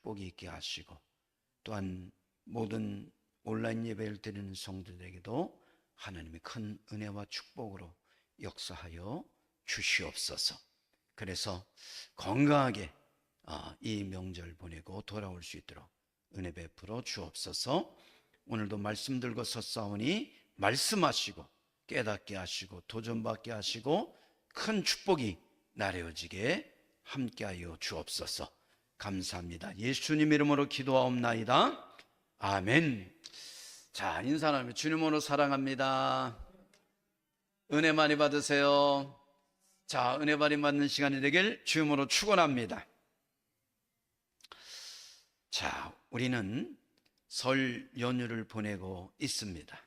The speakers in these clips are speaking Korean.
축복이 있게 하시고, 또한 모든 온라인 예배를 드리는 성도들에게도 하나님의 큰 은혜와 축복으로 역사하여 주시옵소서. 그래서 건강하게 이 명절 보내고 돌아올 수 있도록 은혜 베풀어 주옵소서. 오늘도 말씀 들고 섰사오니 말씀하시고 깨닫게 하시고 도전받게 하시고 큰 축복이 나뉘어지게 함께하여 주옵소서. 감사합니다. 예수님 이름으로 기도하옵나이다. 아멘. 자, 인사 나누며 주님으로 사랑합니다. 은혜 많이 받으세요. 자, 은혜 많이 받는 시간이 되길 주님으로 축원합니다. 자, 우리는 설 연휴를 보내고 있습니다.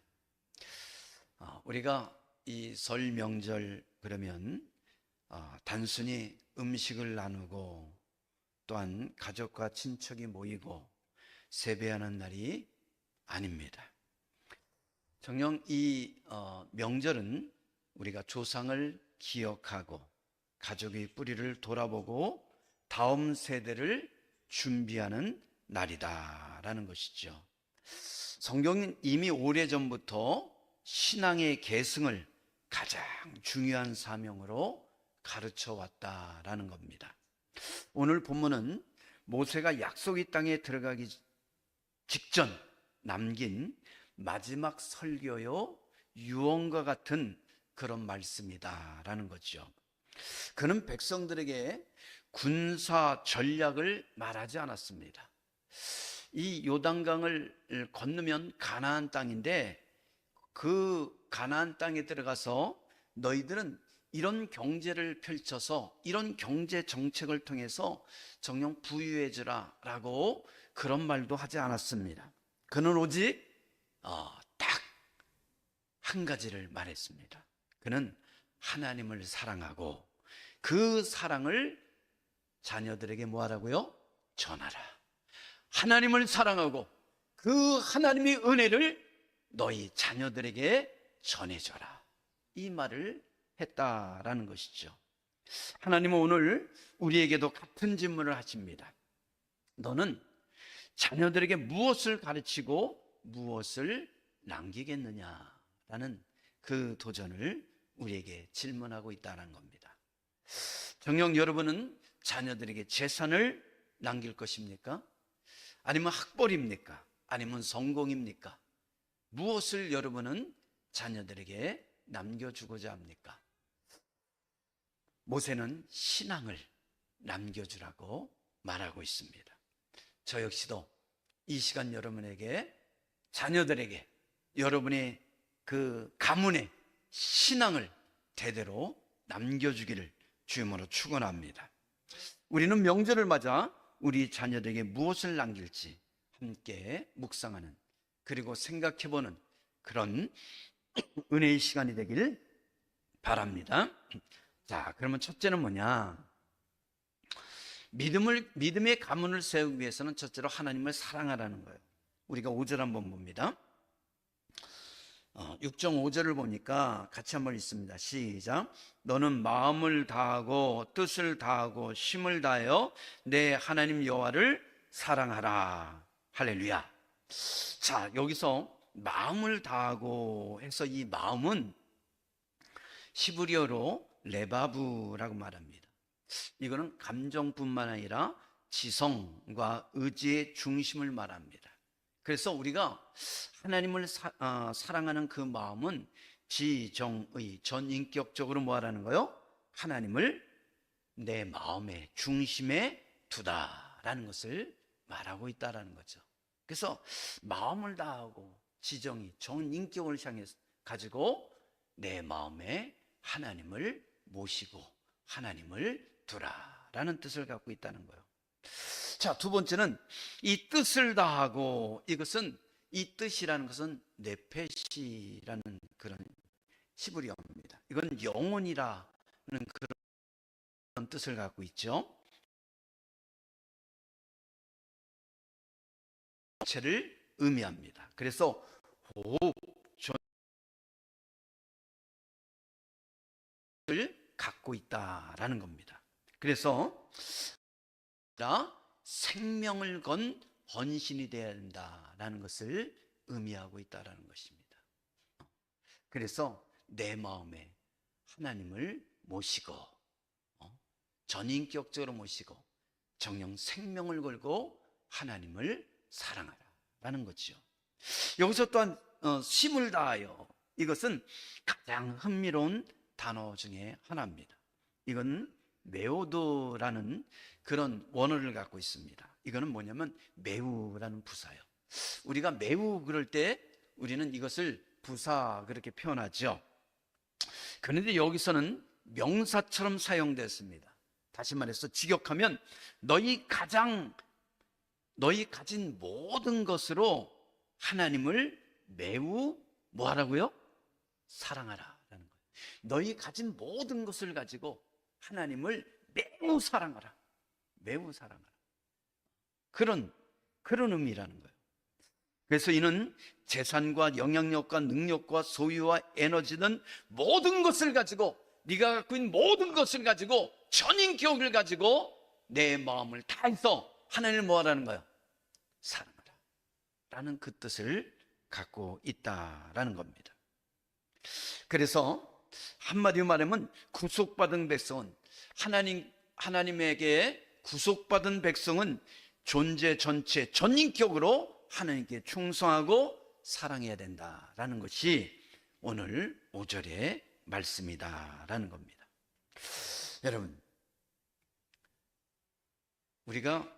우리가 이 설 명절 그러면 단순히 음식을 나누고 또한 가족과 친척이 모이고 세배하는 날이 아닙니다. 정녕 이 명절은 우리가 조상을 기억하고 가족의 뿌리를 돌아보고 다음 세대를 준비하는 날이다라는 것이죠. 성경은 이미 오래전부터 신앙의 계승을 가장 중요한 사명으로 가르쳐 왔다라는 겁니다. 오늘 본문은 모세가 약속의 땅에 들어가기 직전 남긴 마지막 설교요 유언과 같은 그런 말씀이다라는 거죠. 그는 백성들에게 군사 전략을 말하지 않았습니다. 이 요단강을 건너면 가나안 땅인데 그 가나안 땅에 들어가서 너희들은 이런 경제를 펼쳐서 이런 경제 정책을 통해서 정녕 부유해지라 라고 그런 말도 하지 않았습니다. 그는 오직 딱 한 가지를 말했습니다. 그는 하나님을 사랑하고 그 사랑을 자녀들에게 뭐하라고요? 전하라. 하나님을 사랑하고 그 하나님의 은혜를 너희 자녀들에게 전해줘라. 이 말을 했다라는 것이죠. 하나님은 오늘 우리에게도 같은 질문을 하십니다. 너는 자녀들에게 무엇을 가르치고 무엇을 남기겠느냐라는 그 도전을 우리에게 질문하고 있다는 겁니다. 정녕 여러분은 자녀들에게 재산을 남길 것입니까? 아니면 학벌입니까? 아니면 성공입니까? 무엇을 여러분은 자녀들에게 남겨주고자 합니까? 모세는 신앙을 남겨주라고 말하고 있습니다. 저 역시도 이 시간 여러분에게 자녀들에게 여러분의 그 가문의 신앙을 대대로 남겨주기를 주님으로 축원합니다. 우리는 명절을 맞아 우리 자녀들에게 무엇을 남길지 함께 묵상하는 그리고 생각해보는 그런 은혜의 시간이 되길 바랍니다. 자, 그러면 첫째는 뭐냐? 믿음의 가문을 세우기 위해서는 첫째로 하나님을 사랑하라는 거예요. 우리가 5절 한번 봅니다. 6.5절을 보니까 같이 한번 읽습니다. 시작. 너는 마음을 다하고 뜻을 다하고 힘을 다하여 내 하나님 여호와를 사랑하라. 할렐루야. 자, 여기서 마음을 다하고 해서 이 마음은 히브리어로 레바브라고 말합니다. 이거는 감정뿐만 아니라 지성과 의지의 중심을 말합니다. 그래서 우리가 하나님을 사랑하는 그 마음은 지정의 전인격적으로 뭐하라는 거요? 하나님을 내 마음의 중심에 두다라는 것을 말하고 있다라는 거죠. 그래서 마음을 다하고 지정의 전인격을 향해 가지고 내 마음에 하나님을 모시고 하나님을 두라라는 뜻을 갖고 있다는 거예요. 자, 두 번째는 이 뜻을 다하고, 이것은 이 뜻이라는 것은 네페시라는 그런 히브리어입니다. 이건 영혼이라는 그런 뜻을 갖고 있죠. 자체를 의미합니다. 그래서 호흡, 존을 갖고 있다라는 겁니다. 그래서 생명을 건 헌신이 되어야 된다라는 것을 의미하고 있다라는 것입니다. 그래서 내 마음에 하나님을 모시고 전인격적으로 모시고 정령 생명을 걸고 하나님을 사랑하라라는 거죠. 여기서 또한 심을 다하여, 이것은 가장 흥미로운 단어 중에 하나입니다. 이건 메오드라는 그런 원어를 갖고 있습니다. 이거는 뭐냐면 매우라는 부사예요. 우리가 매우 그럴 때 우리는 이것을 부사 그렇게 표현하죠. 그런데 여기서는 명사처럼 사용됐습니다. 다시 말해서 직역하면 너희 가진 모든 것으로 하나님을 매우 뭐하라고요? 사랑하라라는 거예요. 너희 가진 모든 것을 가지고 하나님을 매우 사랑하라. 매우 사랑하라. 그런 의미라는 거예요. 그래서 이는 재산과 영향력과 능력과 소유와 에너지 등 모든 것을 가지고, 네가 갖고 있는 모든 것을 가지고, 전인격을 가지고 내 마음을 다해서 하나님을 뭐하라는 거예요? 사랑하라 라는 그 뜻을 갖고 있다라는 겁니다. 그래서 한마디로 말하면 구속받은 백성은, 하나님에게 구속받은 백성은 존재 전체 전인격으로 하나님께 충성하고 사랑해야 된다라는 것이 오늘 5절의 말씀이다라는 겁니다. 여러분, 우리가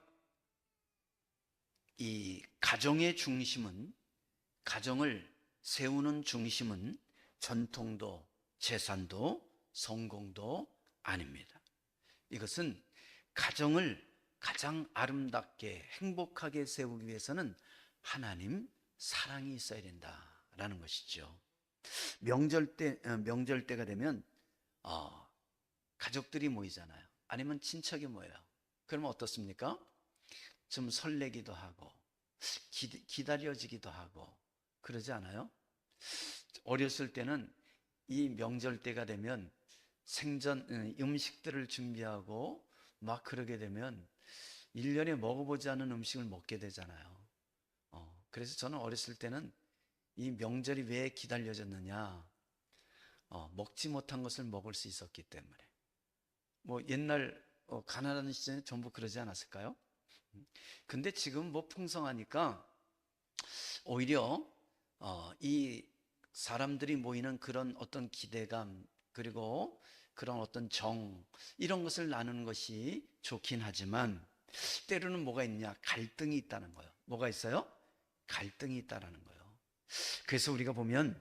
이 가정의 중심은, 가정을 세우는 중심은 전통도 재산도 성공도 아닙니다. 이것은 가정을 가장 아름답게 행복하게 세우기 위해서는 하나님 사랑이 있어야 된다라는 것이죠. 명절 때가 되면 가족들이 모이잖아요. 아니면 친척이 모여요. 그러면 어떻습니까? 좀 설레기도 하고 기다려지기도 하고 그러지 않아요? 어렸을 때는 이 명절 때가 되면 생전 음식들을 준비하고 막 그러게 되면 1년에 먹어보지 않은 음식을 먹게 되잖아요. 그래서 저는 어렸을 때는 이 명절이 왜 기다려졌느냐, 먹지 못한 것을 먹을 수 있었기 때문에. 뭐 옛날 가난한 시절에 전부 그러지 않았을까요? 근데 지금 뭐 풍성하니까 오히려 이 사람들이 모이는 그런 어떤 기대감, 그리고 그런 어떤 정, 이런 것을 나누는 것이 좋긴 하지만 때로는 뭐가 있냐? 갈등이 있다는 거예요. 뭐가 있어요? 갈등이 있다는 거예요. 그래서 우리가 보면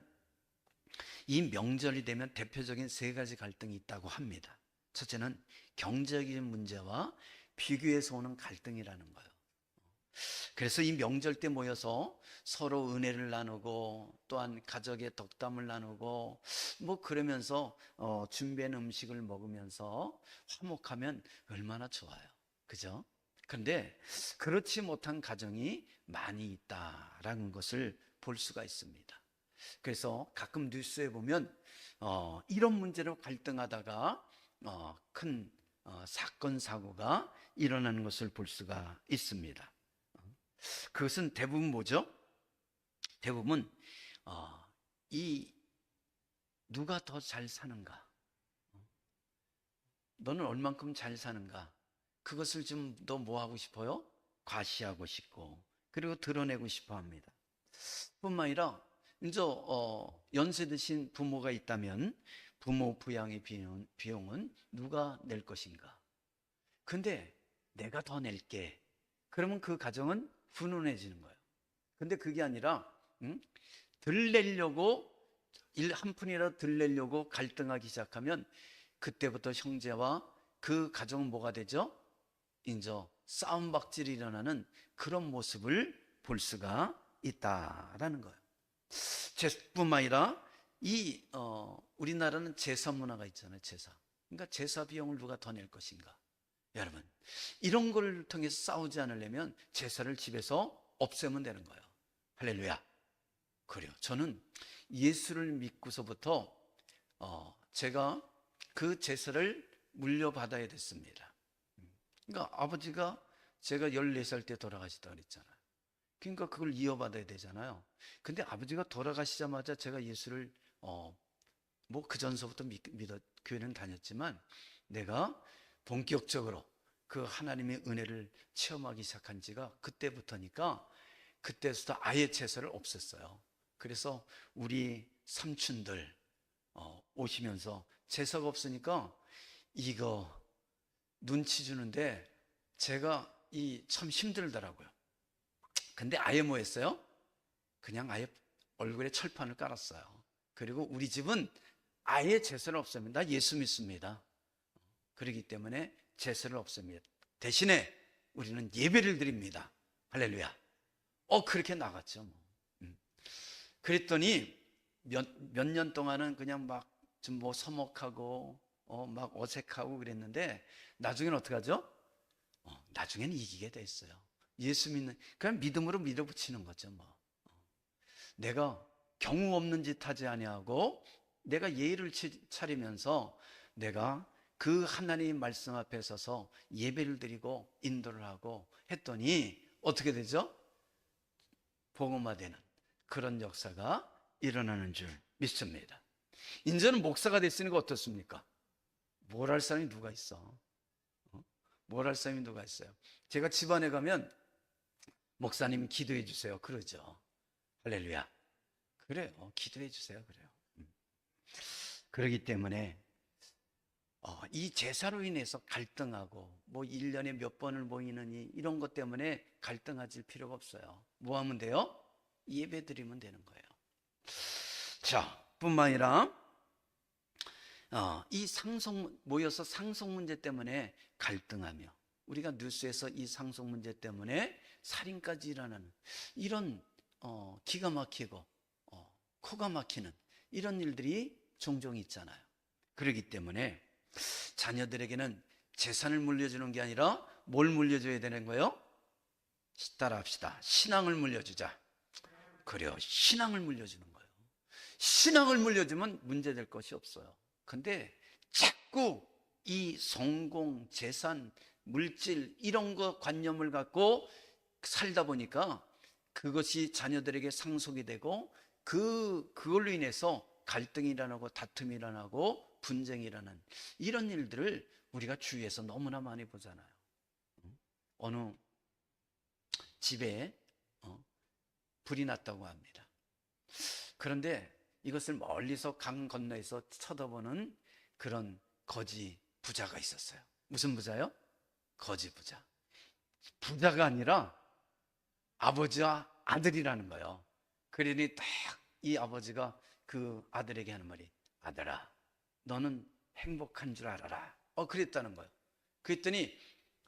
이 명절이 되면 대표적인 세 가지 갈등이 있다고 합니다. 첫째는 경제적인 문제와 비교해서 오는 갈등이라는 거예요. 그래서 이 명절 때 모여서 서로 은혜를 나누고 또한 가족의 덕담을 나누고 뭐 그러면서 준비한 음식을 먹으면서 화목하면 얼마나 좋아요. 그죠? 그런데 그렇지 못한 가정이 많이 있다라는 것을 볼 수가 있습니다. 그래서 가끔 뉴스에 보면 이런 문제로 갈등하다가 큰 사건 사고가 일어나는 것을 볼 수가 있습니다. 그것은 대부분 뭐죠? 대부분 이 누가 더 잘 사는가, 너는 얼만큼 잘 사는가, 그것을 좀 더 뭐 하고 싶어요? 과시하고 싶고, 그리고 드러내고 싶어 합니다. 뿐만 아니라 이제 연세 드신 부모가 있다면 부모 부양의 비용은 누가 낼 것인가? 근데 내가 더 낼게. 그러면 그 가정은 훈훈해지는 거예요. 근데 그게 아니라 덜 내려고, 한 푼이라도 덜 내려고 갈등하기 시작하면 그때부터 형제와 그 가정은 뭐가 되죠? 이제 싸움박질이 일어나는 그런 모습을 볼 수가 있다라는 거예요. 뿐만 아니라 우리나라는 제사 문화가 있잖아요. 제사. 그러니까 제사 비용을 누가 더 낼 것인가? 여러분, 이런 걸 통해서 싸우지 않으려면 제사를 집에서 없애면 되는 거예요. 할렐루야. 그래요. 저는 예수를 믿고서부터 제가 그 제사를 물려받아야 됐습니다. 그러니까 아버지가 제가 14살 때 돌아가시다 그랬잖아요. 그러니까 그걸 이어받아야 되잖아요. 근데 아버지가 돌아가시자마자 제가 예수를 뭐 그 전서부터 믿어 교회는 다녔지만 내가 본격적으로 그 하나님의 은혜를 체험하기 시작한 지가 그때부터니까 그때부터 아예 제사를 없앴어요. 그래서 우리 삼촌들 오시면서 제사가 없으니까 이거 눈치 주는데 제가 참 힘들더라고요. 근데 아예 뭐 했어요? 그냥 아예 얼굴에 철판을 깔았어요. 그리고 우리 집은 아예 제사를 없앱니다. 예수 믿습니다. 그렇기 때문에 제사를 없앱니다. 대신에 우리는 예배를 드립니다. 할렐루야. 그렇게 나갔죠. 그랬더니 몇 년 동안은 그냥 막 좀 뭐 서먹하고 막 어색하고 그랬는데 나중에는 어떻게 하죠? 나중에는 이기게 됐어요. 예수 믿는 그냥 믿음으로 밀어붙이는 거죠. 뭐 내가 경우 없는 짓 하지 아니하고 내가 예의를 차리면서 내가 그 하나님의 말씀 앞에 서서 예배를 드리고 인도를 하고 했더니 어떻게 되죠? 복음화되는 그런 역사가 일어나는 줄 믿습니다. 이제는 목사가 됐으니까 어떻습니까? 뭘 할 사람이 누가 있어? 뭘 할 사람이 누가 있어요? 제가 집안에 가면 목사님 기도해 주세요 그러죠. 할렐루야. 그래요. 기도해 주세요 그래요. 그렇기 때문에 이 제사로 인해서 갈등하고 뭐 1년에 몇 번을 모이느니 이런 것 때문에 갈등하실 필요가 없어요. 뭐 하면 돼요? 예배 드리면 되는 거예요. 자, 뿐만 아니라 이 모여서 상속 문제 때문에 갈등하며 우리가 뉴스에서 이 상속 문제 때문에 살인까지 일어나는 이런 기가 막히고 코가 막히는 이런 일들이 종종 있잖아요. 그렇기 때문에 자녀들에게는 재산을 물려주는 게 아니라 뭘 물려줘야 되는 거예요? 따라합시다. 신앙을 물려주자. 그래요. 신앙을 물려주는 거예요. 신앙을 물려주면 문제될 것이 없어요. 근데 자꾸 이 성공, 재산, 물질 이런 거 관념을 갖고 살다 보니까 그것이 자녀들에게 상속이 되고 그걸로 인해서 갈등이 일어나고 다툼이 일어나고 분쟁이 일어나는 이런 일들을 우리가 주위에서 너무나 많이 보잖아요. 어느 집에 불이 났다고 합니다. 그런데 이것을 멀리서 강 건너에서 쳐다보는 그런 거지 부자가 있었어요. 무슨 부자요? 거지 부자. 부자가 아니라 아버지와 아들이라는 거예요. 그러니 딱 이 아버지가 그 아들에게 하는 말이 아들아 너는 행복한 줄 알아라. 그랬다는 거예요. 그랬더니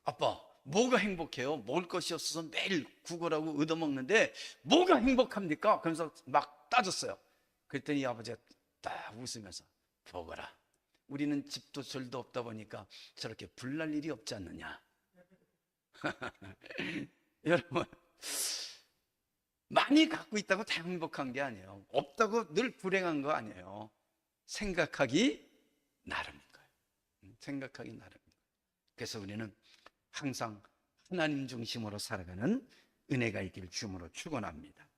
아빠 뭐가 행복해요? 먹을 것이 없어서 매일 구걸하고 얻어먹는데 뭐가 행복합니까? 그러면서 막 따졌어요. 그랬더니 아버지가 딱 웃으면서 보거라 우리는 집도 절도 없다 보니까 저렇게 불날 일이 없지 않느냐. 여러분 많이 갖고 있다고 다 행복한 게 아니에요. 없다고 늘 불행한 거 아니에요. 생각하기 나름인 거예요. 생각하기 나름인 거예요. 그래서 우리는 항상 하나님 중심으로 살아가는 은혜가 있기를 주님으로 축원합니다.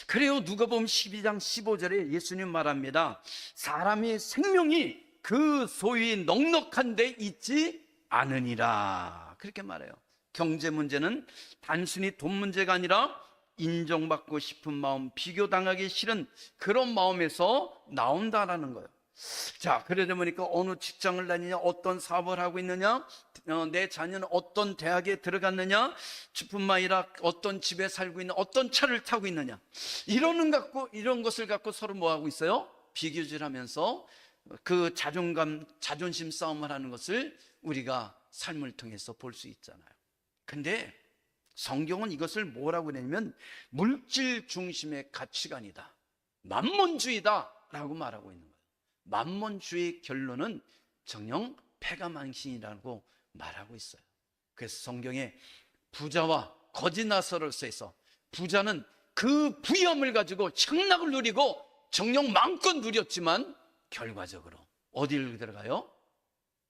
그래요. 누가복음 12장 15절에 예수님 말합니다. 사람의 생명이 그 소위 넉넉한 데 있지 않으니라. 그렇게 말해요. 경제 문제는 단순히 돈 문제가 아니라 인정받고 싶은 마음, 비교당하기 싫은 그런 마음에서 나온다라는 거예요. 자, 그러다 보니까 어느 직장을 다니냐, 어떤 사업을 하고 있느냐, 내 자녀는 어떤 대학에 들어갔느냐, 뿐만 아니라 어떤 집에 살고 있는, 어떤 차를 타고 있느냐, 이런 것을 갖고 서로 뭐 하고 있어요? 비교질하면서 그 자존심 싸움을 하는 것을 우리가 삶을 통해서 볼 수 있잖아요. 근데 성경은 이것을 뭐라고 그러냐면 물질 중심의 가치관이다, 만몬주의다 라고 말하고 있는 거예요. 만몬주의 결론은 정녕 패가망신이라고 말하고 있어요. 그래서 성경에 부자와 거지 나사로에서 부자는 그 부염을 가지고 향락을 누리고 정녕 마음껏 누렸지만 결과적으로 어디를 들어가요?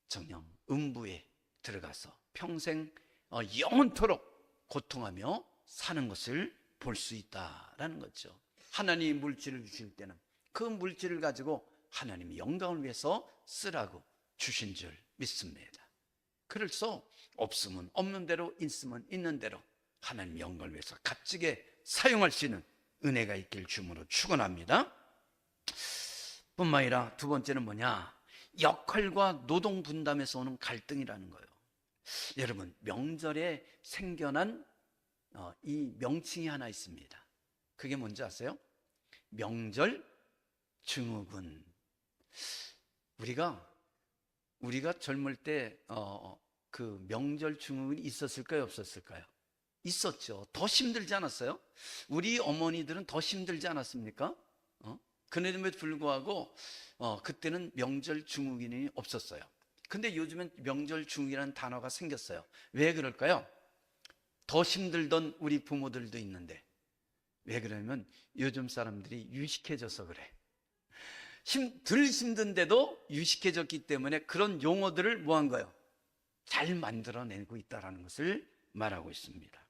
정녕 음부에 들어가서 평생 영원토록 고통하며 사는 것을 볼 수 있다라는 거죠. 하나님이 물질을 주실 때는 그 물질을 가지고 하나님이 영광을 위해서 쓰라고 주신 줄 믿습니다. 그래서 없으면 없는 대로, 있으면 있는 대로 하나님 영광을 위해서 값지게 사용할 수 있는 은혜가 있길 주므로 축원합니다. 뿐만 아니라 두 번째는 뭐냐? 역할과 노동 분담에서 오는 갈등이라는 거예요. 여러분, 명절에 생겨난 이 명칭이 하나 있습니다. 그게 뭔지 아세요? 명절 증후군. 우리가 젊을 때 그 명절 증후군이 있었을까요, 없었을까요? 있었죠. 더 힘들지 않았어요? 우리 어머니들은 더 힘들지 않았습니까? 그럼에도 불구하고 그때는 명절 증후군이 없었어요. 근데 요즘엔 명절 증후군이라는 단어가 생겼어요. 왜 그럴까요? 더 힘들던 우리 부모들도 있는데, 왜 그러냐면 요즘 사람들이 유식해져서 그래. 덜 힘든데도 유식해졌기 때문에 그런 용어들을 뭐 한 거예요? 잘 만들어내고 있다는 것을 말하고 있습니다.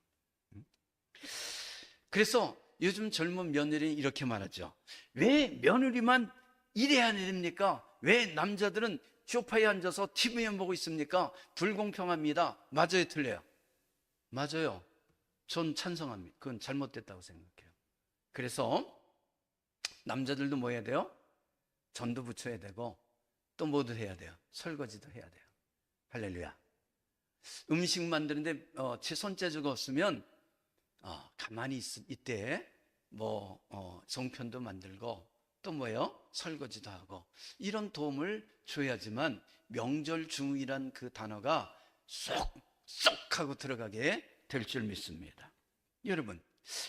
그래서 요즘 젊은 며느리는 이렇게 말하죠. 왜 며느리만 일해야 됩니까? 왜 남자들은 소파에 앉아서 TV만 보고 있습니까? 불공평합니다. 맞아요, 틀려요? 맞아요. 전 찬성합니다. 그건 잘못됐다고 생각해요. 그래서 남자들도 뭐 해야 돼요? 전도 붙여야 되고, 또 뭐도 해야 돼요? 설거지도 해야 돼요. 할렐루야. 음식 만드는데 제 손재주가 없으면 가만히 있대 송편도 만들고, 또 뭐예요? 설거지도 하고, 이런 도움을 줘야지만 명절 중이란 그 단어가 쏙쏙 하고 들어가게 될 줄 믿습니다. 여러분,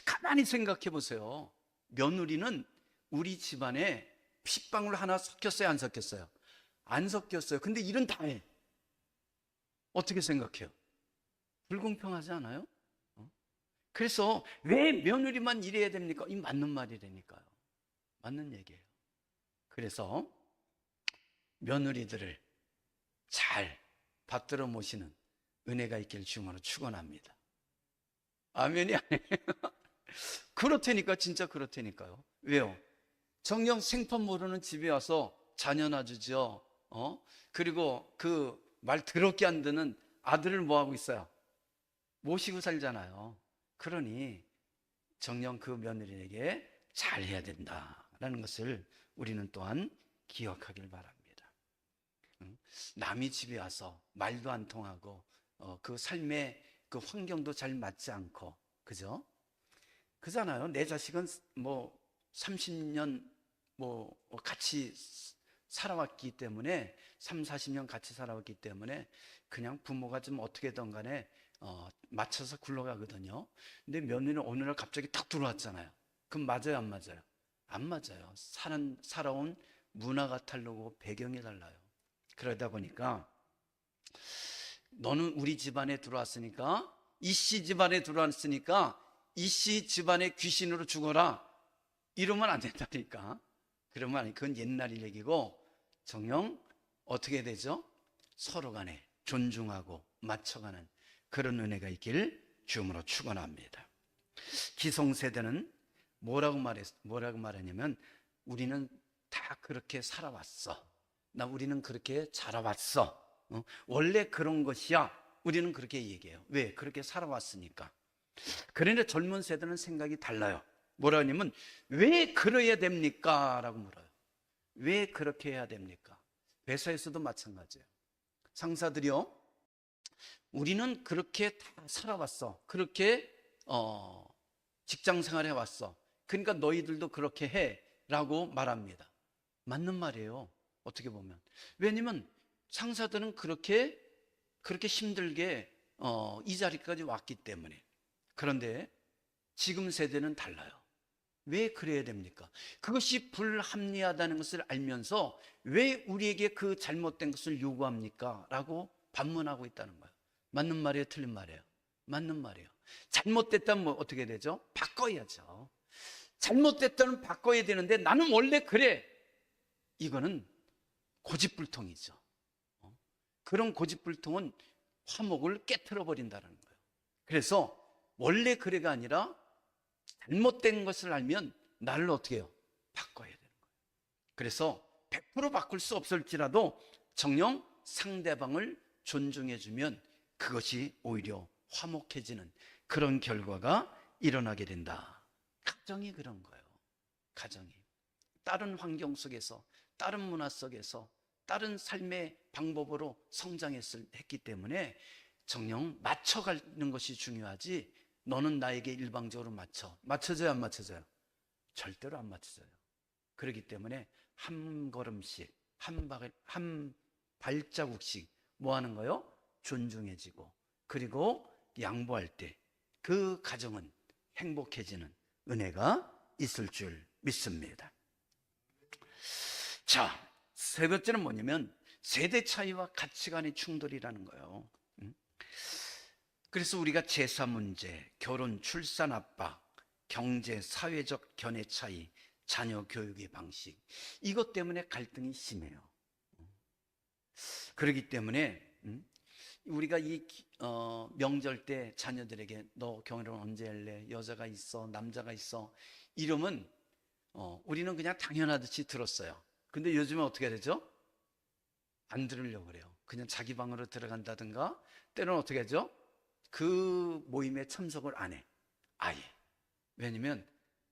가만히 생각해 보세요. 며느리는 우리 집안에 핏방울 하나 섞였어요, 안 섞였어요? 안 섞였어요. 근데 일은 다 해. 어떻게 생각해요? 불공평하지 않아요? 그래서 왜 며느리만 일해야 됩니까? 이 맞는 말이라니까요. 맞는 얘기예요. 그래서 며느리들을 잘 받들어 모시는 은혜가 있길 주님으로 축원합니다. 아멘이 아니에요. 그렇다니까, 진짜 그렇다니까요. 왜요? 정녕 생판 모르는 집에 와서 자녀 놔주죠. 그리고 그 말 더럽게 안 듣는 아들을 뭐 하고 있어요? 모시고 살잖아요. 그러니 정녕 그 며느리에게 잘해야 된다라는 것을 우리는 또한 기억하길 바랍니다. 남의 집에 와서 말도 안 통하고 그 삶의 그 환경도 잘 맞지 않고, 그죠? 그잖아요. 내 자식은 뭐 30년 같이 살아왔기 때문에, 3, 40년 같이 살아왔기 때문에 그냥 부모가 좀 어떻게든 간에 맞춰서 굴러가거든요. 근데 며느리는 어느 날 갑자기 탁 들어왔잖아요. 그럼 맞아요, 안 맞아요? 안 맞아요. 살아온 문화가 다르고 배경이 달라요. 그러다 보니까 너는 우리 집안에 들어왔으니까, 이씨 집안에 들어왔으니까 이씨 집안의 귀신으로 죽어라, 이러면 안 된다니까. 그러면 그건 옛날 얘기고, 정녕 어떻게 되죠? 서로 간에 존중하고 맞춰가는 그런 은혜가 있길 주음으로 축원합니다. 기성세대는 뭐라고 말하냐면, 우리는 다 그렇게 살아왔어. 우리는 그렇게 자라왔어. 원래 그런 것이야. 우리는 그렇게 얘기해요. 왜? 그렇게 살아왔으니까. 그런데 젊은 세대는 생각이 달라요. 뭐라 하냐면, 왜 그래야 됩니까? 라고 물어요. 왜 그렇게 해야 됩니까? 회사에서도 마찬가지예요. 상사들이요, 우리는 그렇게 다 살아왔어. 그렇게 직장 생활해 왔어. 그러니까 너희들도 그렇게 해 라고 말합니다. 맞는 말이에요, 어떻게 보면. 왜냐면 상사들은 그렇게 힘들게 이 자리까지 왔기 때문에. 그런데 지금 세대는 달라요. 왜 그래야 됩니까? 그것이 불합리하다는 것을 알면서 왜 우리에게 그 잘못된 것을 요구합니까? 라고 반문하고 있다는 거예요. 맞는 말이에요, 틀린 말이에요? 맞는 말이에요. 잘못됐다면 어떻게 되죠? 바꿔야죠. 잘못됐다면 바꿔야 되는데, 나는 원래 그래, 이거는 고집불통이죠. 그런 고집불통은 화목을 깨트려 버린다는 거예요. 그래서 원래 그래가 아니라 잘못된 것을 알면 나를 어떻게 해요? 바꿔야 되는 거예요. 그래서 100% 바꿀 수 없을지라도 정녕 상대방을 존중해주면 그것이 오히려 화목해지는 그런 결과가 일어나게 된다. 가정이 그런 거예요. 가정이 다른 환경 속에서, 다른 문화 속에서, 다른 삶의 방법으로 했기 때문에 정녕 맞춰가는 것이 중요하지, 너는 나에게 일방적으로 맞춰져요, 안 맞춰져요? 절대로 안 맞춰져요. 그렇기 때문에 한 걸음씩, 한 발자국씩 뭐 하는 거요? 존중해지고, 그리고 양보할 때 그 가정은 행복해지는 은혜가 있을 줄 믿습니다. 자, 세 번째는 뭐냐면 세대 차이와 가치관의 충돌이라는 거예요. 그래서 우리가 제사 문제, 결혼, 출산 압박, 경제, 사회적 견해 차이, 자녀 교육의 방식, 이것 때문에 갈등이 심해요. 그렇기 때문에 우리가 이 명절 때 자녀들에게 너 결혼 언제 할래? 여자가 있어, 남자가 있어, 이러면 우리는 그냥 당연하듯이 들었어요. 근데 요즘은 어떻게 되죠? 안 들으려고 그래요. 그냥 자기 방으로 들어간다든가, 때로는 어떻게 하죠? 그 모임에 참석을 안 해, 아예. 왜냐면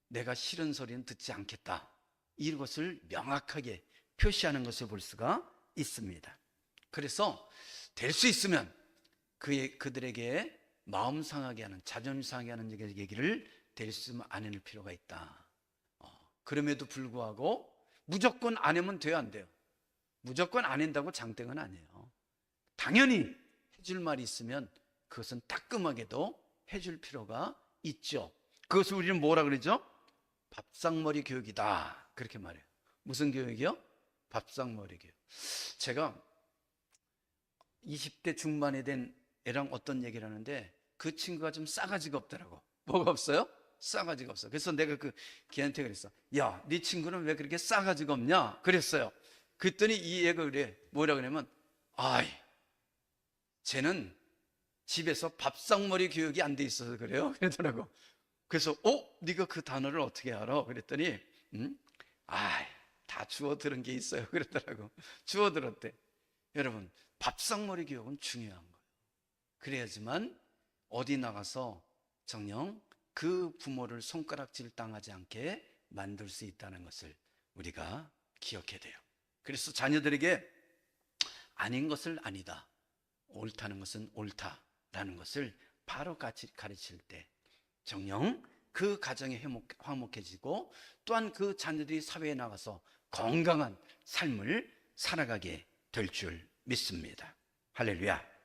내가 싫은 소리는 듣지 않겠다, 이것을 명확하게 표시하는 것을 볼 수가 있습니다. 그래서 될 수 있으면 그들에게 마음 상하게 하는, 자존심 상하게 하는 얘기를 될 수 있으면 안 해낼 필요가 있다. 그럼에도 불구하고 무조건 안 하면 돼요, 안 돼요? 무조건 안 한다고 장땡은 아니에요. 당연히 해줄 말이 있으면 그것은 따끔하게도 해줄 필요가 있죠. 그것을 우리는 뭐라 그러죠? 밥상머리 교육이다, 그렇게 말해요. 무슨 교육이요? 밥상머리 교육. 제가 20대 중반에 된 애랑 어떤 얘기를 하는데 그 친구가 좀 싸가지가 없더라고. 뭐가 없어요? 싸가지가 없어. 그래서 내가 걔한테 그랬어. 야, 네 친구는 왜 그렇게 싸가지가 없냐? 그랬어요. 그랬더니 이 애가 그래. 뭐라 그러냐면, 쟤는 집에서 밥상머리 교육이 안 돼 있어서 그래요, 그러더라고. 그래서 네가 그 단어를 어떻게 알아? 그랬더니 다 주워 들은 게 있어요, 그러더라고. 주워 들었대. 여러분, 밥상머리 교육은 중요한 거예요. 그래야지만 어디 나가서 정녕 그 부모를 손가락질 당하지 않게 만들 수 있다는 것을 우리가 기억해야 돼요. 그래서 자녀들에게 아닌 것을 아니다, 옳다는 것은 옳다라는 것을 바로 가르칠 때 정녕 그 가정이 화목해지고, 또한 그 자녀들이 사회에 나가서 건강한 삶을 살아가게 될 줄 믿습니다. 할렐루야.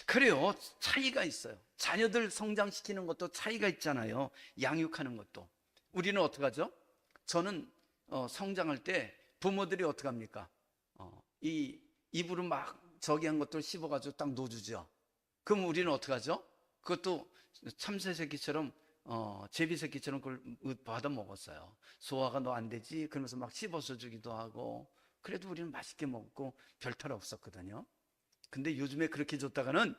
그래요, 차이가 있어요. 자녀들 성장시키는 것도 차이가 있잖아요. 양육하는 것도. 우리는 어떻게 하죠? 저는 성장할 때 부모들이 어떻게 합니까? 이 입으로 막 저기 한 것들 씹어가지고 딱 놓아주죠. 그럼 우리는 어떻게 하죠? 그것도 참새 새끼처럼 제비 새끼처럼 그걸 받아 먹었어요. 소화가 너 안 되지? 그러면서 막 씹어서 주기도 하고. 그래도 우리는 맛있게 먹고 별 탈 없었거든요. 근데 요즘에 그렇게 줬다가는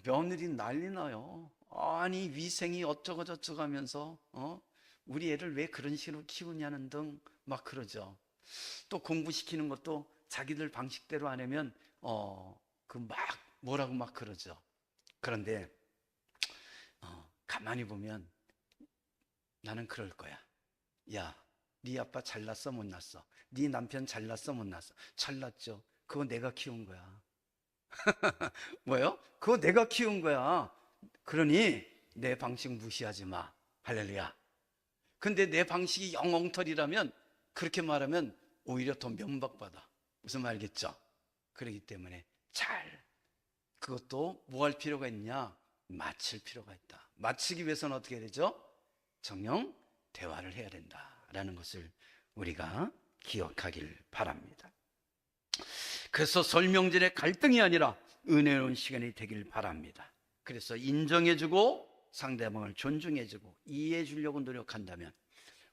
며느리 난리 나요. 아니 위생이 어쩌고 저쩌고 하면서 우리 애를 왜 그런 식으로 키우냐는 등 막 그러죠. 또 공부시키는 것도 자기들 방식대로 안 하면 그 막 뭐라고 막 그러죠. 그런데 가만히 보면 나는 그럴 거야. 야, 네 아빠 잘났어 못 났어? 네 남편 잘났어 못 났어? 잘났죠. 그거 내가 키운 거야. 뭐요? 그거 내가 키운 거야. 그러니 내 방식 무시하지 마. 할렐루야. 근데 내 방식이 영엉터리라면, 그렇게 말하면 오히려 더 면박받아. 무슨 말 알겠죠? 그렇기 때문에 그것도 뭐 할 필요가 있냐? 맞출 필요가 있다. 맞추기 위해서는 어떻게 해야 되죠? 정녕 대화를 해야 된다라는 것을 우리가 기억하길 바랍니다. 그래서 설명절의 갈등이 아니라 은혜로운 시간이 되길 바랍니다. 그래서 인정해주고 상대방을 존중해주고 이해해주려고 노력한다면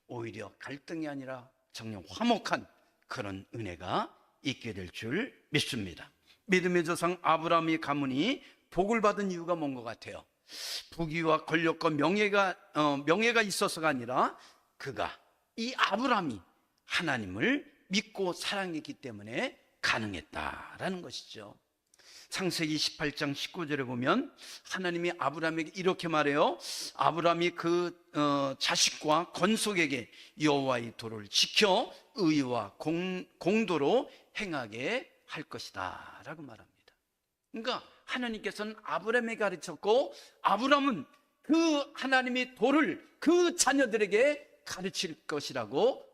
오히려 갈등이 아니라 정녕 화목한 그런 은혜가 있게 될 줄 믿습니다. 믿음의 조상 아브라함이 가문이 복을 받은 이유가 뭔 것 같아요? 부귀와 권력과 명예가 있어서가 아니라 이 아브라함이 하나님을 믿고 사랑했기 때문에 가능했다라는 것이죠. 창세기 18장 19절에 보면 하나님이 아브라함에게 이렇게 말해요. 아브라함이 그 자식과 건속에게 여호와의 도를 지켜 의와 공도로 행하게 할 것이다 라고 말합니다. 그러니까 하나님께서는 아브라함에게 가르쳤고, 아브라함은 그 하나님의 도를 그 자녀들에게 가르칠 것이라고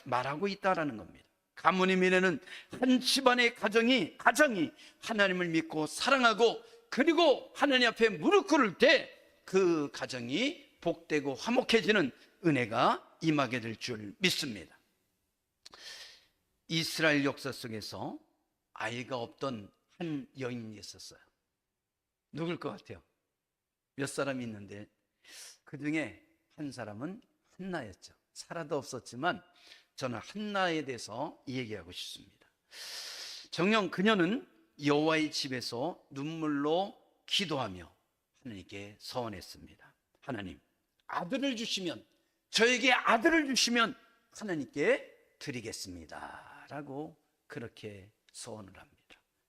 말하고 있다라는 겁니다. 가문의 미래는 한 집안의 가정이 하나님을 믿고 사랑하고, 그리고 하나님 앞에 무릎 꿇을 때 그 가정이 복되고 화목해지는 은혜가 임하게 될 줄 믿습니다. 이스라엘 역사 속에서 아이가 없던 한 여인이 있었어요. 누굴 것 같아요? 몇 사람이 있는데 그 중에 한 사람은 한나였죠. 사라도 없었지만 저는 한나에 대해서 얘기하고 싶습니다. 정녕 그녀는 여호와의 집에서 눈물로 기도하며 하나님께 서원했습니다. 하나님, 저에게 아들을 주시면 하나님께 드리겠습니다 라고 그렇게 서원을 합니다.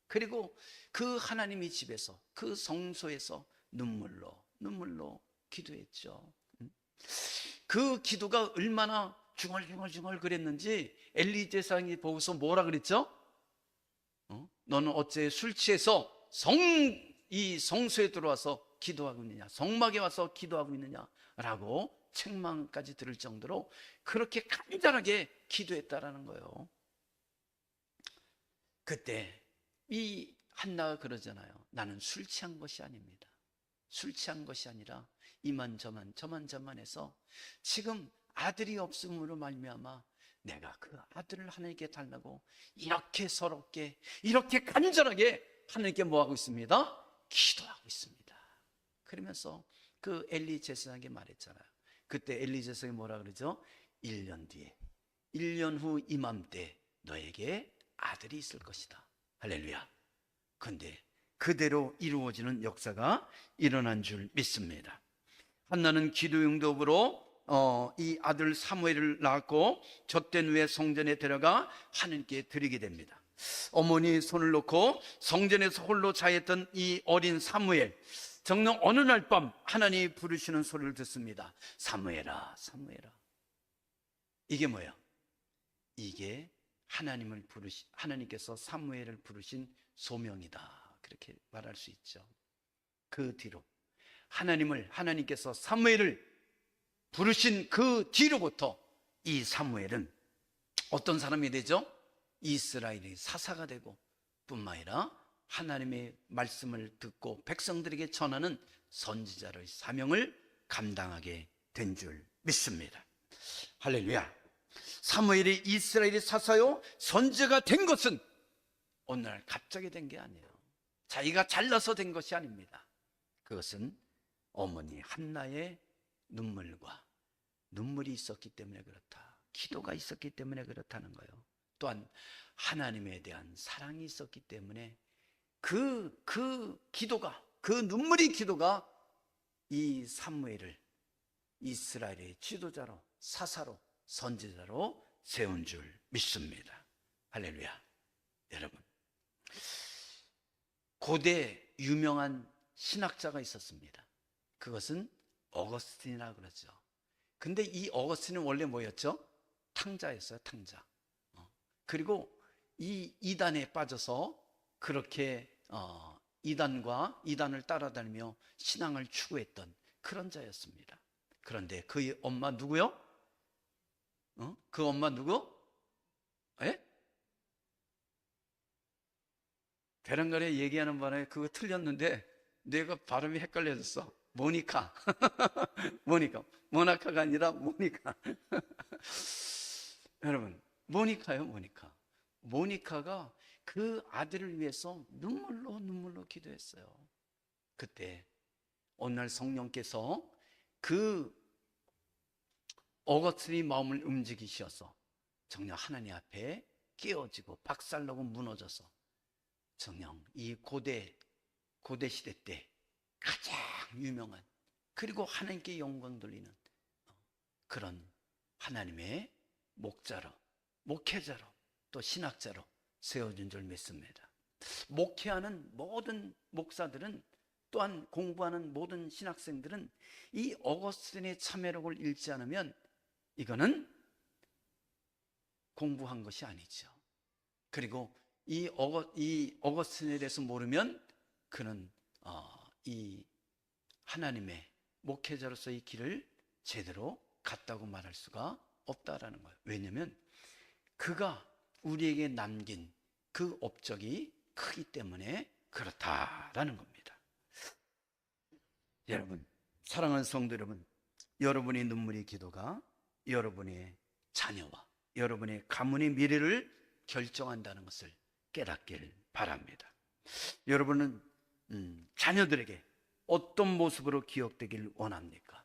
그리고 그 하나님의 집에서, 그 성소에서 눈물로 기도했죠. 그 기도가 얼마나 중얼중얼 그랬는지 엘리 제사장이 보고서 뭐라 그랬죠? 너는 어째 술 취해서 이 성소에 들어와서 기도하고 있느냐, 성막에 와서 기도하고 있느냐라고 책망까지 들을 정도로 그렇게 간절하게 기도했다라는 거예요. 그때 이 한나가 그러잖아요. 나는 술 취한 것이 아닙니다. 술 취한 것이 아니라 이만저만 해서 지금 아들이 없음으로 말미암아 내가 그 아들을 하나님께 달라고 이렇게 서럽게, 이렇게 간절하게 하나님께 뭐하고 있습니다? 기도하고 있습니다. 그러면서 그 엘리 제사장에게 말했잖아요. 그때 엘리 제사장이 뭐라 그러죠? 1년 뒤에, 1년 후 이맘때 너에게 아들이 있을 것이다. 할렐루야. 그런데 그대로 이루어지는 역사가 일어난 줄 믿습니다. 한나는 기도 응답으로 이 아들 사무엘을 낳았고, 젖된 후에 성전에 데려가 하나님께 드리게 됩니다. 어머니 손을 놓고 성전에서 홀로 자했던 이 어린 사무엘, 정녕 어느 날 밤 하나님이 부르시는 소리를 듣습니다. 사무엘아, 사무엘아. 이게 뭐야? 이게 하나님께서 사무엘을 부르신 소명이다, 그렇게 말할 수 있죠. 그 뒤로 하나님께서 사무엘을 부르신 그 뒤로부터 이 사무엘은 어떤 사람이 되죠? 이스라엘의 사사가 되고, 뿐만 아니라 하나님의 말씀을 듣고 백성들에게 전하는 선지자의 사명을 감당하게 된 줄 믿습니다. 할렐루야. 사무엘이 이스라엘의 사사요 선지자가 된 것은 어느 날 갑자기 된 게 아니에요. 자기가 잘나서 된 것이 아닙니다. 그것은 어머니 한나의 눈물이 있었기 때문에 그렇다. 기도가 있었기 때문에 그렇다는 거예요. 또한 하나님에 대한 사랑이 있었기 때문에 그 눈물의 기도가 이 사무엘을 이스라엘의 지도자로, 사사로, 선지자로 세운 줄 믿습니다. 할렐루야. 여러분, 고대 유명한 신학자가 있었습니다. 그것은 어거스틴이라고 그러죠. 근데 이 어거스틴은 원래 뭐였죠? 탕자였어요, 탕자. 그리고 이 이단에 빠져서 그렇게 이단을 따라다니며 신앙을 추구했던 그런 자였습니다. 그런데 그의 엄마 누구요? 그 엄마 누구? 예? 베란가에 얘기하는 바람에 그거 틀렸는데 내가 발음이 헷갈려졌어. 모니카. 모나카가 아니라 모니카. 여러분, 모니카요, 모니카. 모니카가 그 아들을 위해서 눈물로 기도했어요. 그때 어느 날 성령께서 그 어거스틴의 마음을 움직이셔서 정녕 하나님 앞에 깨어지고 박살나고 무너져서 정녕 이 고대 시대 때 가장 유명한, 그리고 하나님께 영광 돌리는 그런 하나님의 목자로, 목회자로, 또 신학자로 세워진 줄 믿습니다. 목회하는 모든 목사들은, 또한 공부하는 모든 신학생들은 이 어거스틴의 참회록을 읽지 않으면 이거는 공부한 것이 아니죠. 그리고 이 어거스틴에 대해서 모르면 그는 이 하나님의 목회자로서의 길을 제대로 갔다고 말할 수가 없다라는 거예요. 왜냐하면 그가 우리에게 남긴 그 업적이 크기 때문에 그렇다라는 겁니다. 여러분, 사랑하는 성도 여러분, 여러분의 눈물의 기도가 여러분의 자녀와 여러분의 가문의 미래를 결정한다는 것을 깨닫길 바랍니다. 여러분은 자녀들에게 어떤 모습으로 기억되길 원합니까?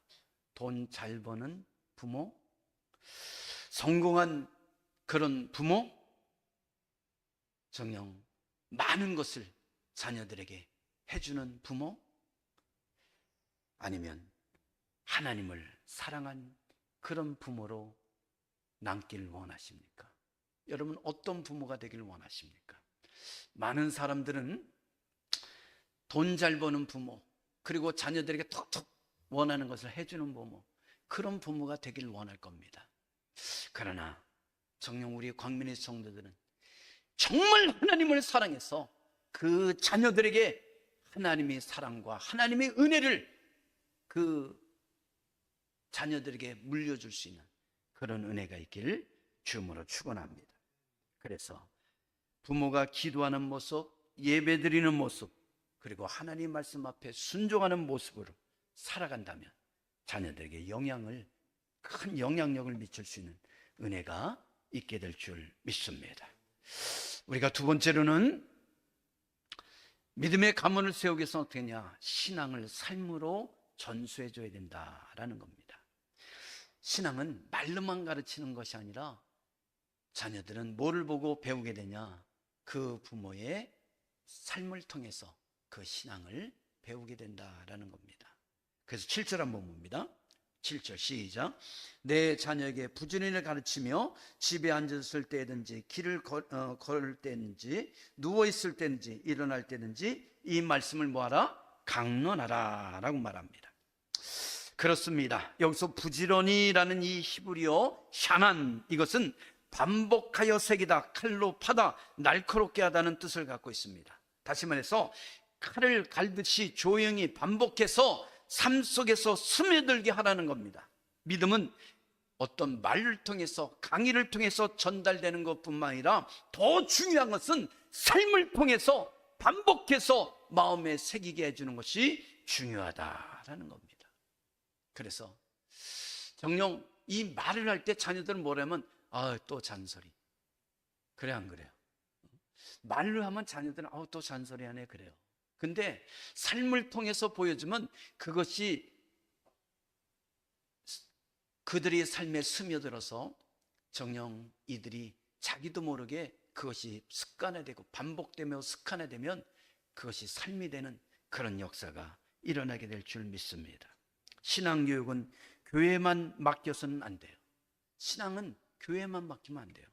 돈 잘 버는 부모? 성공한 그런 부모? 정녕 많은 것을 자녀들에게 해주는 부모? 아니면 하나님을 사랑한 그런 부모로 남길 원하십니까? 여러분 어떤 부모가 되길 원하십니까? 많은 사람들은 돈 잘 버는 부모, 그리고 자녀들에게 톡톡 원하는 것을 해주는 부모, 그런 부모가 되길 원할 겁니다. 그러나 정녕 우리 광민의 성도들은 정말 하나님을 사랑해서 그 자녀들에게 하나님의 사랑과 하나님의 은혜를 그 자녀들에게 물려줄 수 있는 그런 은혜가 있기를 주님으로 축원합니다. 그래서 부모가 기도하는 모습, 예배드리는 모습, 그리고 하나님 말씀 앞에 순종하는 모습으로 살아간다면 자녀들에게 큰 영향력을 미칠 수 있는 은혜가 있게 될 줄 믿습니다. 우리가 두 번째로는 믿음의 가문을 세우기 위해서 어떻게 하냐? 신앙을 삶으로 전수해 줘야 된다라는 겁니다. 신앙은 말로만 가르치는 것이 아니라 자녀들은 뭐를 보고 배우게 되냐? 그 부모의 삶을 통해서 그 신앙을 배우게 된다라는 겁니다. 그래서 7절 한번 봅니다. 7절 시작. 내 자녀에게 부지런히 가르치며 집에 앉았을 때든지 길을 걸을 때든지 누워있을 때든지 일어날 때든지 이 말씀을 뭐하라? 강론하라 라고 말합니다. 그렇습니다. 여기서 부지런히라는 이 히브리어 샤난, 이것은 반복하여 새기다, 칼로 파다, 날카롭게 하다는 뜻을 갖고 있습니다. 다시 말해서 칼을 갈듯이 조용히 반복해서 삶 속에서 스며들게 하라는 겁니다. 믿음은 어떤 말을 통해서, 강의를 통해서 전달되는 것뿐만 아니라 더 중요한 것은 삶을 통해서 반복해서 마음에 새기게 해주는 것이 중요하다라는 겁니다. 그래서 정녕 이 말을 할 때 자녀들은 뭐라면 또 잔소리. 그래 안 그래요? 말을 하면 자녀들은 또 잔소리 하네 그래요. 근데 삶을 통해서 보여주면 그것이 그들의 삶에 스며들어서 정녕 이들이 자기도 모르게 그것이 습관화되고 반복되며 습관화되면 그것이 삶이 되는 그런 역사가 일어나게 될 줄 믿습니다. 신앙교육은 교회만 맡겨서는 안 돼요. 신앙은 교회만 맡기면 안 돼요.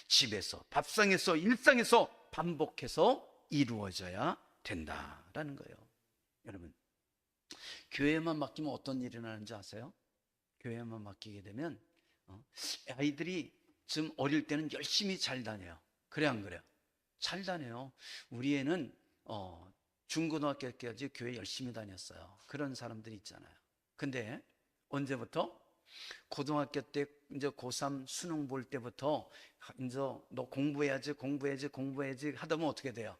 집에서, 밥상에서, 일상에서 반복해서 이루어져야 된다라는 거예요. 여러분, 교회만 맡기면 어떤 일이 일어나는지 아세요? 교회만 맡기게 되면 아이들이 좀 어릴 때는 열심히 잘 다녀요. 그래 안 그래요? 잘 다녀요. 우리 애는 중고등학교 때까지 교회 열심히 다녔어요. 그런 사람들이 있잖아요. 근데 언제부터? 고등학교 때 이제 고3 수능 볼 때부터 이제 너 공부해야지 하다 보면 어떻게 돼요?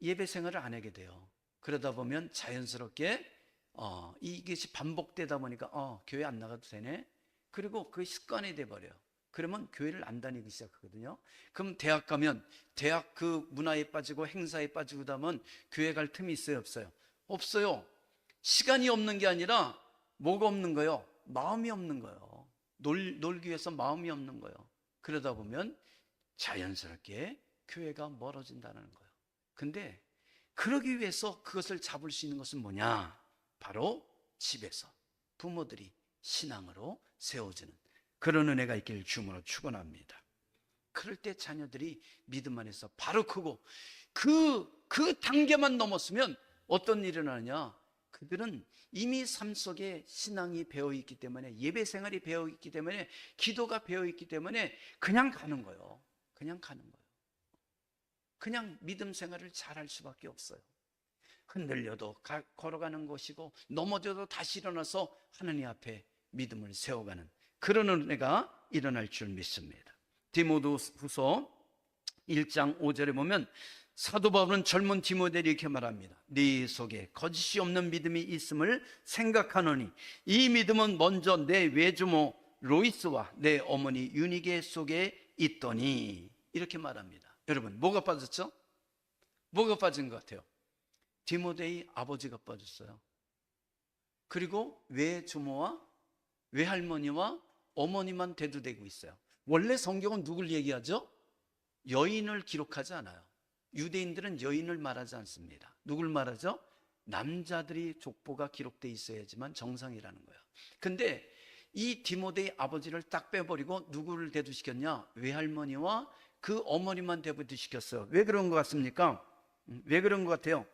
예배 생활을 안 하게 돼요. 그러다 보면 자연스럽게 이것이 반복되다 보니까 교회 안 나가도 되네. 그리고 그게 습관이 돼 버려요. 그러면 교회를 안 다니기 시작하거든요. 그럼 대학 가면 대학 그 문화에 빠지고 행사에 빠지고 하면 교회 갈 틈이 있어요, 없어요? 없어요. 시간이 없는 게 아니라 뭐가 없는 거예요? 마음이 없는 거예요. 놀기 위해서 마음이 없는 거예요. 그러다 보면 자연스럽게 교회가 멀어진다는 거예요. 근데 그러기 위해서 그것을 잡을 수 있는 것은 뭐냐? 바로 집에서 부모들이 신앙으로 세워주는 그런 은혜가 있기를 주님으로 축원합니다. 그럴 때 자녀들이 믿음 안에서 바로 크고 그 단계만 넘었으면 어떤 일이 일어나냐? 그들은 이미 삶 속에 신앙이 배어있기 때문에, 예배 생활이 배어있기 때문에, 기도가 배어있기 때문에 그냥 가는 거예요. 그냥 가는 거예요. 그냥 믿음 생활을 잘할 수밖에 없어요. 흔들려도 걸어가는 것이고, 넘어져도 다시 일어나서 하나님 앞에 믿음을 세워가는 그런 은혜가 일어날 줄 믿습니다. 디모데후서 1장 5절에 보면 사도 바울은 젊은 디모데에게 이렇게 말합니다. 네 속에 거짓이 없는 믿음이 있음을 생각하노니 이 믿음은 먼저 내 외조모 로이스와 내 어머니 유니게 속에 있더니, 이렇게 말합니다. 여러분, 뭐가 빠졌죠? 뭐가 빠진 것 같아요? 디모데의 아버지가 빠졌어요. 그리고 외조모와 외할머니와 어머니만 대두되고 있어요. 원래 성경은 누굴 얘기하죠? 여인을 기록하지 않아요. 유대인들은 여인을 말하지 않습니다. 누굴 말하죠? 남자들이 족보가 기록되어 있어야지만 정상이라는 거예요. 근데 이 디모데의 아버지를 딱 빼버리고 누구를 대두시켰냐? 외할머니와 그 어머니만 대두시켰어요. 왜 그런 것 같습니까? 왜 그런 것 같아요?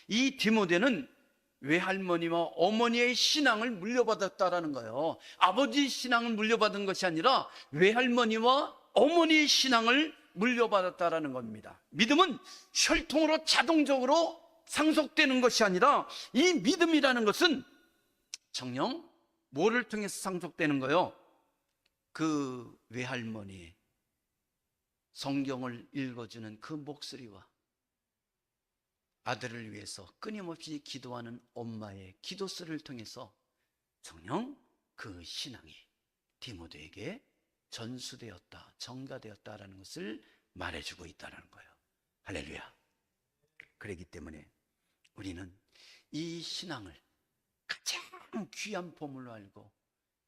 이 디모데는 외할머니와 어머니의 신앙을 물려받았다라는 거예요. 아버지 신앙을 물려받은 것이 아니라 외할머니와 어머니의 신앙을 물려받았다라는 겁니다. 믿음은 혈통으로 자동적으로 상속되는 것이 아니라 이 믿음이라는 것은 정녕 뭐를 통해서 상속되는 거예요? 그 외할머니 성경을 읽어주는 그 목소리와 아들을 위해서 끊임없이 기도하는 엄마의 기도소리를 통해서 정녕 그 신앙이 디모데에게 전수되었다, 전가되었다라는 것을 말해주고 있다는 거예요. 할렐루야. 그렇기 때문에 우리는 이 신앙을 가장 귀한 보물로 알고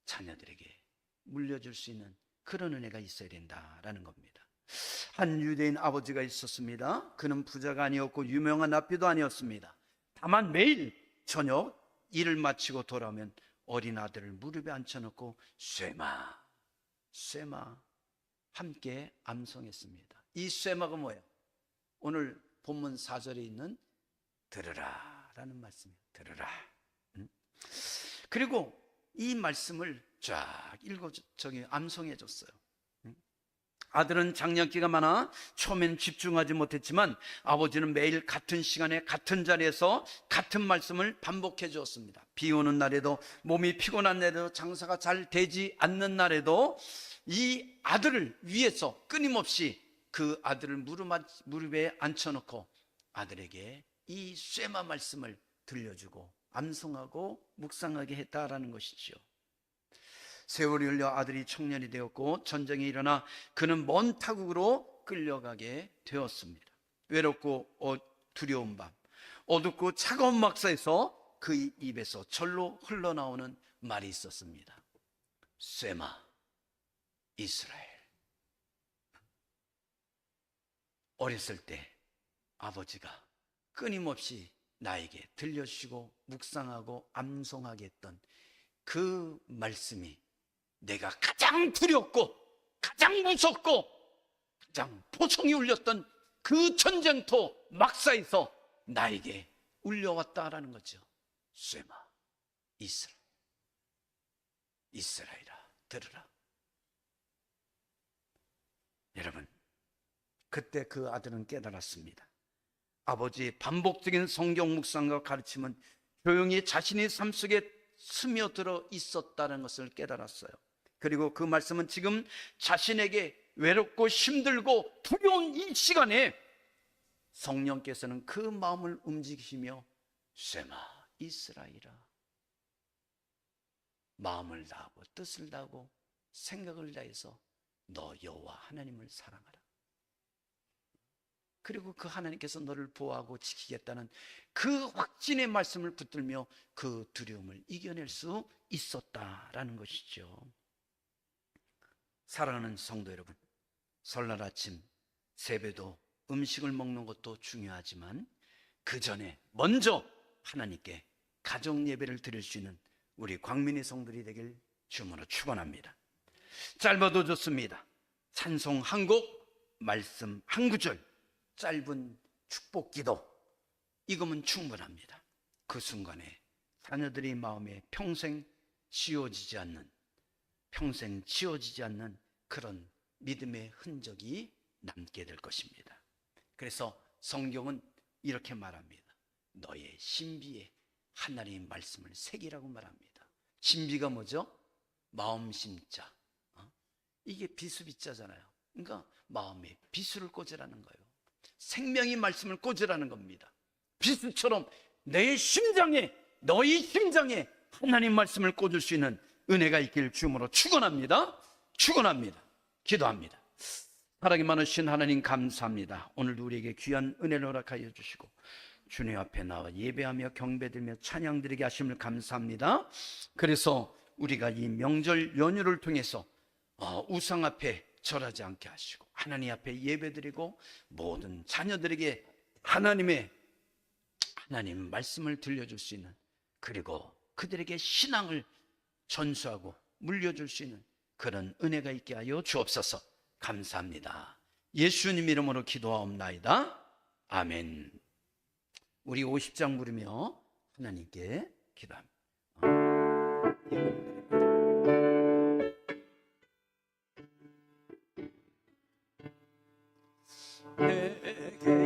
자녀들에게 물려줄 수 있는 그런 은혜가 있어야 된다라는 겁니다. 한 유대인 아버지가 있었습니다. 그는 부자가 아니었고 유명한 납비도 아니었습니다. 다만 매일 저녁 일을 마치고 돌아오면 어린 아들을 무릎에 앉혀놓고 쇠마 함께 암송했습니다. 이 쇠마가 뭐예요? 오늘 본문 4절에 있는 들으라 라는 말씀이에요. 들으라. 그리고 이 말씀을 쫙 암송해 줬어요. 아들은 장난기가 많아 처음엔 집중하지 못했지만 아버지는 매일 같은 시간에 같은 자리에서 같은 말씀을 반복해 주었습니다. 비 오는 날에도, 몸이 피곤한 날에도, 장사가 잘 되지 않는 날에도 이 아들을 위해서 끊임없이 그 아들을 무릎에 앉혀놓고 아들에게 이 쇠마 말씀을 들려주고 암송하고 묵상하게 했다라는 것이죠. 세월이 흘러 아들이 청년이 되었고 전쟁이 일어나 그는 먼 타국으로 끌려가게 되었습니다. 외롭고 두려운 밤, 어둡고 차가운 막사에서 그 입에서 절로 흘러나오는 말이 있었습니다. 쇠마 이스라엘. 어렸을 때 아버지가 끊임없이 나에게 들려주시고 묵상하고 암송하게 했던 그 말씀이 내가 가장 두렵고 가장 무섭고 가장 포성이 울렸던 그 전쟁터 막사에서 나에게 울려왔다라는 거죠. 쇠마 이스라엘아 들으라. 여러분, 그때 그 아들은 깨달았습니다. 아버지의 반복적인 성경 묵상과 가르침은 조용히 자신의 삶 속에 스며들어 있었다는 것을 깨달았어요. 그리고 그 말씀은 지금 자신에게 외롭고 힘들고 두려운 이 시간에 성령께서는 그 마음을 움직이시며 쇠마 이스라엘아, 마음을 다하고 뜻을 다하고 생각을 다해서 너 여호와 하나님을 사랑하라. 그리고 그 하나님께서 너를 보호하고 지키겠다는 그 확신의 말씀을 붙들며 그 두려움을 이겨낼 수 있었다라는 것이죠. 사랑하는 성도 여러분, 설날 아침 세배도 음식을 먹는 것도 중요하지만 그 전에 먼저 하나님께 가정 예배를 드릴 수 있는 우리 광민의 성들이 되길 주님으로 축원합니다. 짧아도 좋습니다. 찬송 한 곡, 말씀 한 구절, 짧은 축복 기도, 이거면 충분합니다. 그 순간에 자녀들의 마음에 평생 지워지지 않는 그런 믿음의 흔적이 남게 될 것입니다. 그래서 성경은 이렇게 말합니다. 너의 신비에 하나님의 말씀을 새기라고 말합니다. 신비가 뭐죠? 마음 심자. 이게 비수비자잖아요. 그러니까 마음에 비수를 꽂으라는 거예요. 생명의 말씀을 꽂으라는 겁니다. 비수처럼 내 심장에, 너희 심장에 하나님 말씀을 꽂을 수 있는 은혜가 있길 주님으로 축원합니다. 축원합니다. 기도합니다. 사랑이 많으신 하나님 감사합니다. 오늘도 우리에게 귀한 은혜를 허락하여 주시고 주님 앞에 나와 예배하며 경배드리며 찬양드리게 하심을 감사합니다. 그래서 우리가 이 명절 연휴를 통해서 우상 앞에 절하지 않게 하시고 하나님 앞에 예배드리고 모든 자녀들에게 하나님 말씀을 들려줄 수 있는, 그리고 그들에게 신앙을 전수하고 물려줄 수 있는 그런 은혜가 있게 하여 주옵소서. 감사합니다. 예수님 이름으로 기도하옵나이다. 아멘. 우리 50장 부르며 하나님께 기도합니다.